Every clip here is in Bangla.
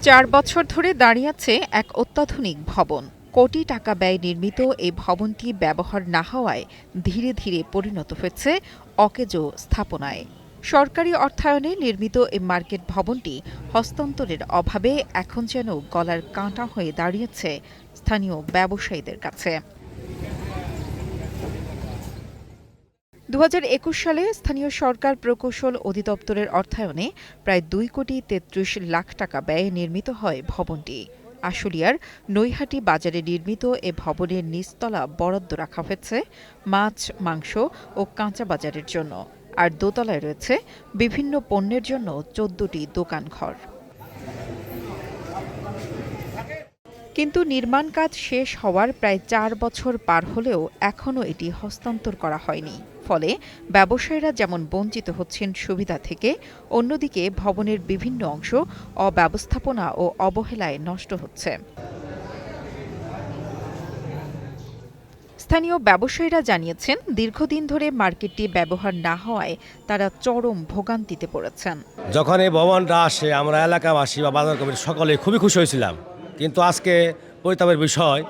৪ বছর ধরে দাঁড়িয়ে আছে এক অত্যাধুনিক ভবন। কোটি টাকা ব্যয়ে নির্মিত এই ভবনটি ব্যবহার না হওয়ায় ধীরে ধীরে পরিণত হয়েছে অকেজো স্থাপনায়। সরকারি অর্থায়নে নির্মিত এই মার্কেট ভবনটি হস্তান্তরের অভাবে এখন যেন গলার কাঁটা হয়ে দাঁড়িয়েছে স্থানীয় ব্যবসায়ীদের কাছে। ২০২১ সালে স্থানীয় সরকার প্রকৌশল অধিদপ্তরের অর্থায়নে প্রায় ২ কোটি ৩৩ লাখ টাকা ব্যয়ে নির্মিত হয় ভবনটি। আশুলিয়ার নৈহাটি বাজারে নির্মিত এ ভবনের নিচতলা বরাদ্দ রাখা হয়েছে মাছ, মাংস ও কাঁচা বাজারের জন্য, আর দোতলায় রয়েছে বিভিন্ন পণ্যের জন্য ১৪টি দোকানঘর। কিন্তু নির্মাণ কাজ শেষ হওয়ার প্রায় ৪ বছর পার হলেও এখনও এটি হস্তান্তর করা হয়নি। ফলে ব্যবসায়ীরা যেমন বঞ্চিত হচ্ছেন সুবিধা থেকে, অন্যদিকে ভবনের বিভিন্ন অংশ অব্যবস্থাপনা ও অবহেলায় নষ্ট হচ্ছে। স্থানীয় ব্যবসায়ীরা জানিয়েছেন, দীর্ঘদিন ধরে মার্কেটটি ব্যবহার না হওয়ায় তারা চরম ভোগান্তিতে পড়েছেন। যখন এই ভবনটা আসে আমরা এলাকাবাসী বা বাজার কমিটি সকলে খুবই খুশি হয়েছিলাম, কিন্তু আজকে পরিতাপের বিষয়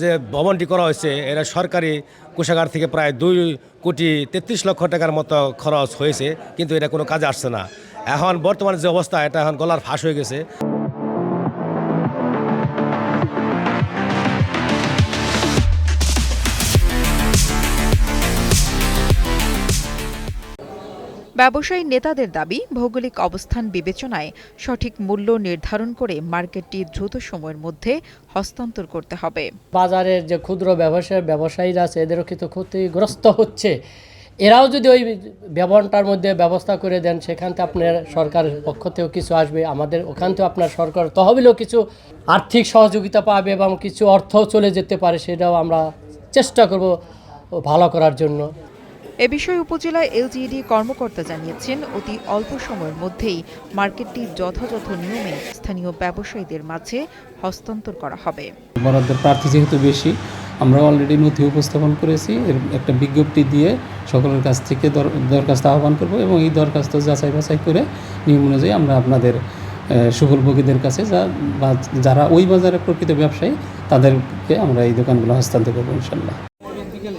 যে ভবনটি করা হয়েছে এরা সরকারি কোষাগার থেকে প্রায় ২ কোটি ৩৩ লক্ষ টাকার মতো খরচ হয়েছে, কিন্তু এটা কোনো কাজে আসছে না। এখন বর্তমানে যে অবস্থা এটা এখন গলার ফাঁস হয়ে গেছে। ব্যবসায়ী নেতাদের দাবি, ভৌগোলিক অবস্থান বিবেচনায় সঠিক মূল্য নির্ধারণ করে মার্কেটটি দ্রুত সময়ের মধ্যে হস্তান্তর করতে হবে। বাজারের যে ক্ষুদ্র ব্যবসায়ীরা আছে এদেরও কিন্তু ক্ষতিগ্রস্ত হচ্ছে। এরাও যদি ওই ভবনটার মধ্যে ব্যবস্থা করে দেন, সেখান থেকে আপনার সরকারের পক্ষ থেকেও কিছু আসবে, আমাদের ওখান থেকে আপনার সরকার তহবিলও কিছু আর্থিক সহযোগিতা পাবে এবং কিছু অর্থও চলে যেতে পারে, সেটাও আমরা চেষ্টা করব ভালো করার জন্য। এ বিষয়ে উপজেলা এলজিইডি কর্মকর্তা জানিয়েছেন, অতি অল্প সময়ের মধ্যেই মার্কেটটি যথাযথ নিয়মে স্থানীয় ব্যবসায়ীদের মাঝে হস্তান্তর করা হবে। বরাদ্দের প্রার্থী যেহেতু বেশি, আমরা অলরেডি নথি উপস্থাপন করেছি, এর একটা বিজ্ঞপ্তি দিয়ে সকলের কাছ থেকে দরখাস্ত আহ্বান করব এবং এই দরখাস্ত যাচাই বাছাই করে নিয়ম অনুযায়ী আমরা আপনাদের সুফলভোগীদের কাছে বা যারা ওই বাজারের প্রকৃত ব্যবসায়ী তাদেরকে আমরা এই দোকানগুলো হস্তান্তর করবো ইনশাল্লাহ।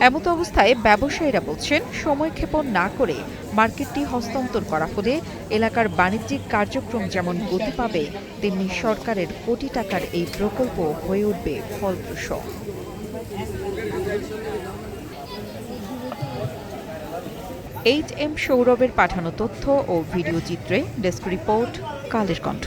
এমত অবস্থায় ব্যবসায়ীরা বলছেন, সময়ক্ষেপণ না করে মার্কেটটি হস্তান্তর করা হলে এলাকার বাণিজ্যিক কার্যক্রম যেমন গতি পাবে, তেমনি সরকারের কোটি টাকার এই প্রকল্প হয়ে উঠবে ফলপ্রসূ। HM সৌরভের পাঠানো তথ্য ও ভিডিও চিত্রে ডেস্ক রিপোর্ট, কালের কণ্ঠ।